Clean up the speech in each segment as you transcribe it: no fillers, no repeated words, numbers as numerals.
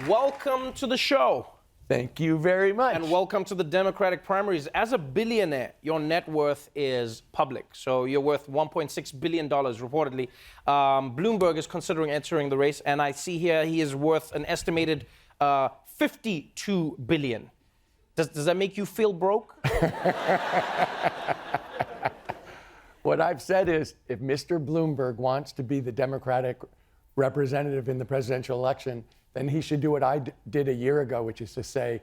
welcome to the show. Thank you very much. And welcome to the Democratic primaries. As a billionaire, your net worth is public. So you're worth $1.6 billion, reportedly. Bloomberg is considering entering the race, and I see here he is worth an estimated $52 billion. Does that make you feel broke? What I've said is, if Mr. Bloomberg wants to be the Democratic representative in the presidential election, then he should do what I did a year ago, which is to say,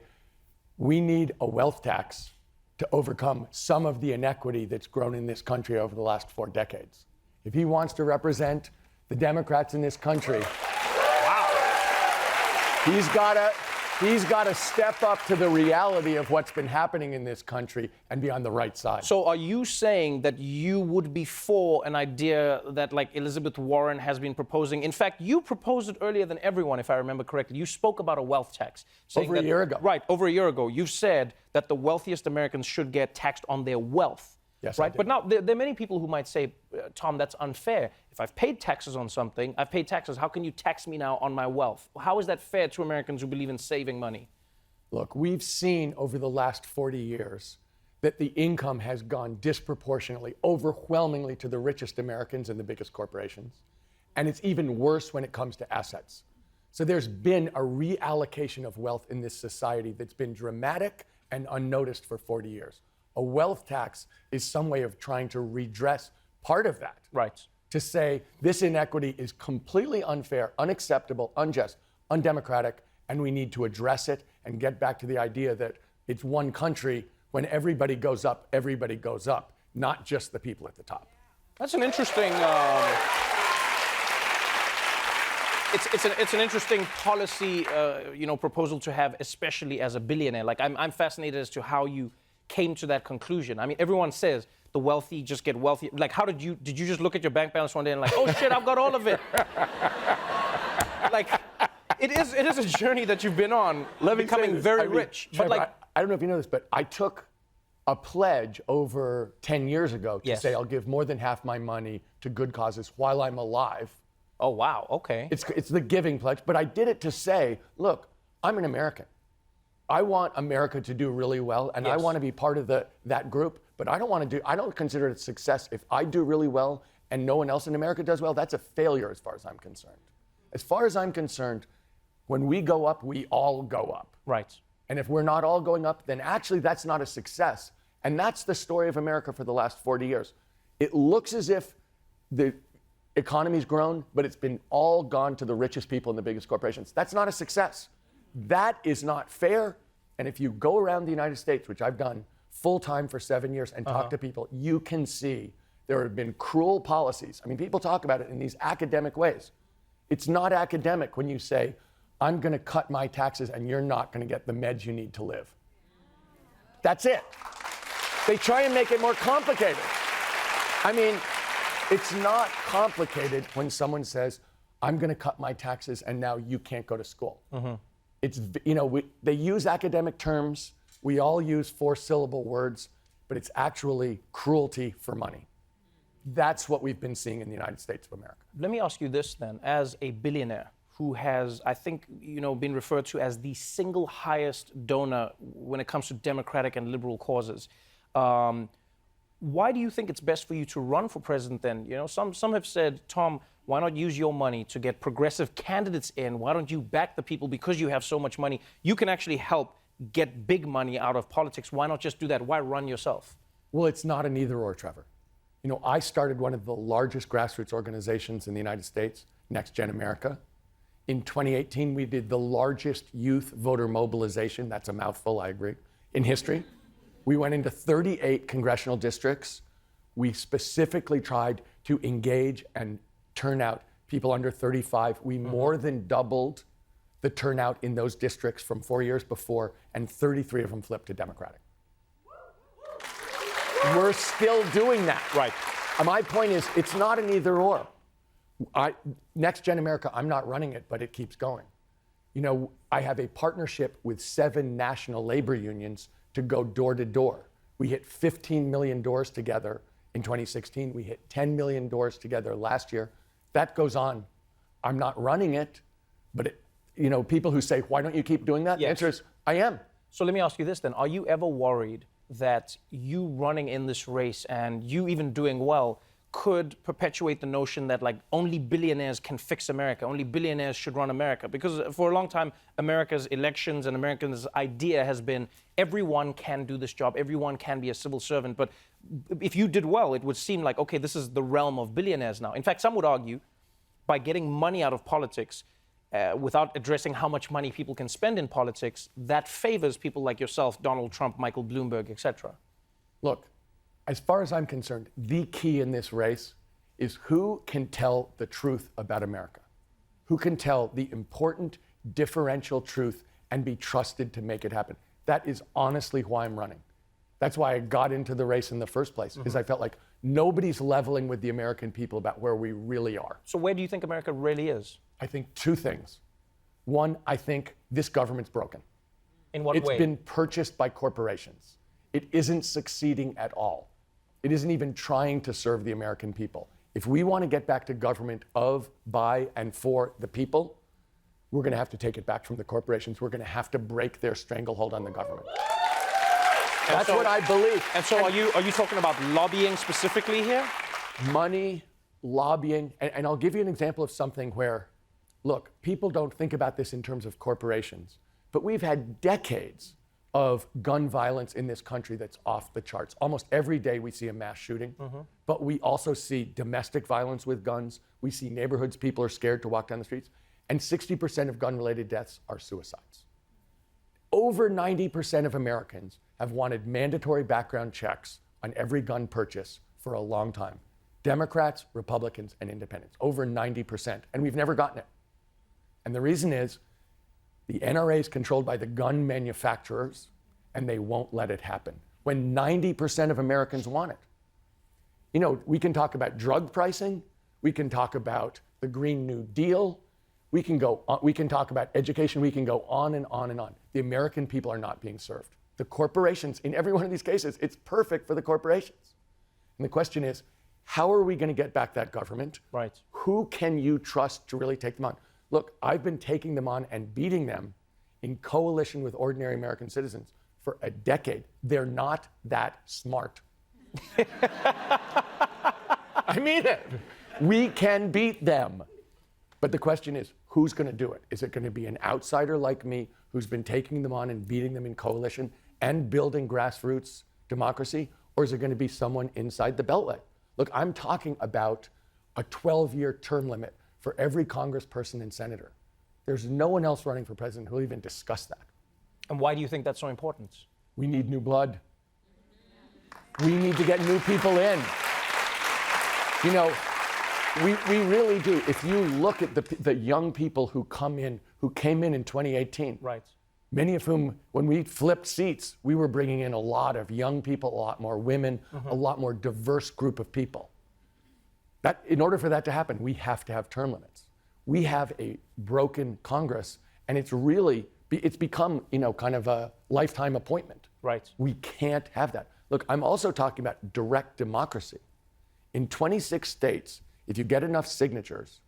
we need a wealth tax to overcome some of the inequity that's grown in this country over the last 4 decades. If he wants to represent the Democrats in this country, he's got to step up to the reality of what's been happening in this country and be on the right side. So are you saying that you would be for an idea that, like, Elizabeth Warren has been proposing? In fact, you proposed it earlier than everyone, if I remember correctly. You spoke about a wealth tax. Over a year ago. Right, over a year ago. You said that the wealthiest Americans should get taxed on their wealth. Yes, right? But now, there are many people who might say, Tom, that's unfair. If I've paid taxes on something, I've paid taxes. How can you tax me now on my wealth? How is that fair to Americans who believe in saving money? Look, we've seen over the last 40 years that the income has gone disproportionately, overwhelmingly to the richest Americans and the biggest corporations. And it's even worse when it comes to assets. So there's been a reallocation of wealth in this society that's been dramatic and unnoticed for 40 years. A wealth tax is some way of trying to redress part of that. Right. To say this inequity is completely unfair, unacceptable, unjust, undemocratic, and we need to address it and get back to the idea that it's one country. When everybody goes up, not just the people at the top. That's an interesting. It's an interesting policy, proposal to have, especially as a billionaire. Like, I'm fascinated as to how you came to that conclusion. I mean, everyone says the wealthy just get wealthy. Like, how did you just look at your bank balance one day and like, oh shit, I've got all of it? Like, it is a journey that you've been on, becoming very rich. Trevor, but like, I don't know if you know this, but I took a pledge over 10 years ago to say I'll give more than half my money to good causes while I'm alive. Oh wow, okay. It's the giving pledge, but I did it to say, look, I'm an American. I want America to do really well, and I want to be part of that group, but I don't consider it a success if I do really well and no one else in America does well. That's a failure as far as I'm concerned. As far as I'm concerned, when we go up, we all go up. Right. And if we're not all going up, then actually that's not a success. And that's the story of America for the last 40 years. It looks as if the economy's grown, but it's been all gone to the richest people and the biggest corporations. That's not a success. That is not fair. And if you go around the United States, which I've done full-time for 7 years, and talk to people, you can see there have been cruel policies. I mean, people talk about it in these academic ways. It's not academic when you say, I'm going to cut my taxes and you're not going to get the meds you need to live. That's it. They try and make it more complicated. I mean, it's not complicated when someone says, I'm going to cut my taxes and now you can't go to school. It's, they use academic terms. We all use 4-syllable words, but it's actually cruelty for money. That's what we've been seeing in the United States of America. Let me ask you this then, as a billionaire who has, I think, been referred to as the single highest donor when it comes to democratic and liberal causes, why do you think it's best for you to run for president then? Some have said, Tom, why not use your money to get progressive candidates in? Why don't you back the people? Because you have so much money, you can actually help get big money out of politics. Why not just do that? Why run yourself? Well, it's not an either or, Trevor. I started one of the largest grassroots organizations in the United States, NextGen America. In 2018, we did the largest youth voter mobilization, that's a mouthful, I agree, in history. We went into 38 congressional districts. We specifically tried to engage and turn out people under 35. We more than doubled the turnout in those districts from 4 years before, and 33 of them flipped to Democratic. We're still doing that. Right. My point is, it's not an either or. NextGen America, I'm not running it, but it keeps going. I have a partnership with 7 national labor unions to go door to door. We hit 15 million doors together in 2016. We hit 10 million doors together last year. That goes on. I'm not running it, but people who say, why don't you keep doing that? The Yes. answer is, I am. So let me ask you this then. Are you ever worried that you running in this race and you even doing well could perpetuate the notion that like only billionaires can fix America, only billionaires should run America? Because for a long time, America's elections and Americans' idea has been everyone can do this job, everyone can be a civil servant. But if you did well, it would seem like, okay, this is the realm of billionaires now. In fact, some would argue by getting money out of politics, without addressing how much money people can spend in politics, that favors people like yourself, Donald Trump, Michael Bloomberg, etc. Look, as far as I'm concerned, the key in this race is who can tell the truth about America, who can tell the important differential truth and be trusted to make it happen. That is honestly why I'm running. That's why I got into the race in the first place, because I felt like nobody's leveling with the American people about where we really are. So where do you think America really is? I think two things. One, I think this government's broken. In what way? It's been purchased by corporations. It isn't succeeding at all. It isn't even trying to serve the American people. If we want to get back to government of, by, and for the people, we're going to have to take it back from the corporations. We're going to have to break their stranglehold on the government. That's what I believe. And so are you talking about lobbying specifically here? Money, lobbying, and I'll give you an example of something where, look, people don't think about this in terms of corporations, but we've had decades of gun violence in this country that's off the charts. Almost every day we see a mass shooting, but we also see domestic violence with guns. We see neighborhoods people are scared to walk down the streets, and 60% of gun-related deaths are suicides. Over 90% of Americans have wanted mandatory background checks on every gun purchase for a long time. Democrats, Republicans, and independents, over 90%, and we've never gotten it. And the reason is the NRA is controlled by the gun manufacturers, and they won't let it happen when 90% of Americans want it. We can talk about drug pricing, we can talk about the Green New Deal, we can talk about education, we can go on and on and on. The American people are not being served. The corporations, in every one of these cases, it's perfect for the corporations. And the question is, how are we going to get back that government? Right. Who can you trust to really take them on? Look, I've been taking them on and beating them in coalition with ordinary American citizens for a decade. They're not that smart. I mean it. We can beat them. But the question is, who's going to do it? Is it going to be an outsider like me who's been taking them on and beating them in coalition and building grassroots democracy? Or is it going to be someone inside the Beltway? Look, I'm talking about a 12-year term limit for every congressperson and senator. There's no one else running for president who'll even discuss that. And why do you think that's so important? We need new blood. We need to get new people in. We really do. If you look at the young people who came in in 2018, right? Many of whom, when we flipped seats, we were bringing in a lot of young people, a lot more women, a lot more diverse group of people. That, in order for that to happen, we have to have term limits. We have a broken Congress, and it's become, kind of a lifetime appointment. Right. We can't have that. Look, I'm also talking about direct democracy. In 26 states, if you get enough signatures,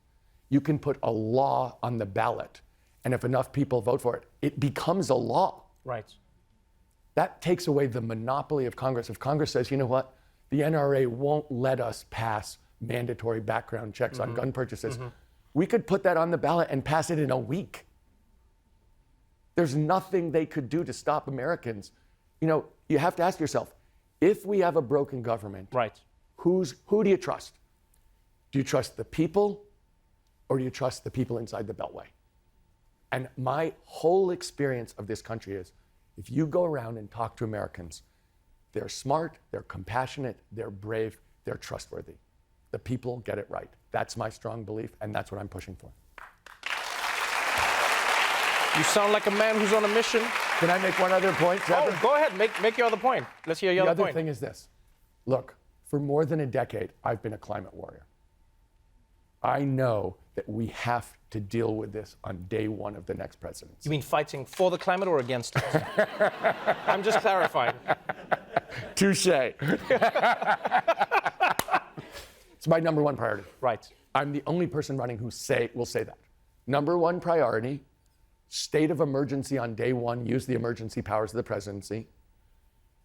you can put a law on the ballot, and if enough people vote for it, it becomes a law. Right. That takes away the monopoly of Congress. If Congress says, you know what, the NRA won't let us pass mandatory background checks on gun purchases, we could put that on the ballot and pass it in a week. There's nothing they could do to stop Americans. You have to ask yourself, if we have a broken government, right, who do you trust? Do you trust the people, or do you trust the people inside the Beltway? And my whole experience of this country is, if you go around and talk to Americans, they're smart, they're compassionate, they're brave, they're trustworthy. The people get it right. That's my strong belief, and that's what I'm pushing for. You sound like a man who's on a mission. Can I make one other point, Trevor? Oh, go ahead. Make your other point. Let's hear your other point. The other thing is this. Look, for more than a decade, I've been a climate warrior. I know that we have to deal with this on day one of the next presidency. You mean fighting for the climate or against it? I'm just clarifying. Touche. It's my number one priority. Right. I'm the only person running who will say that. Number one priority, state of emergency on day one, use the emergency powers of the presidency,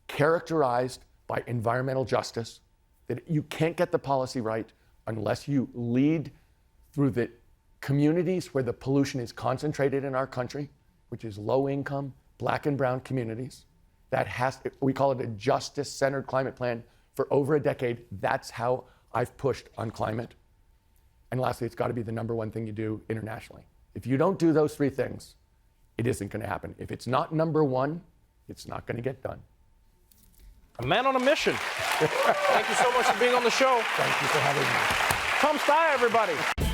characterized by environmental justice, that you can't get the policy right unless you lead through the communities where the pollution is concentrated in our country, which is low income, black and brown communities. We call it a justice-centered climate plan for over a decade. That's how I've pushed on climate. And lastly, it's got to be the number one thing you do internationally. If you don't do those three things, it isn't going to happen. If it's not number one, it's not going to get done. A man on a mission. Thank you so much for being on the show. Thank you for having me. Tom Steyer, everybody.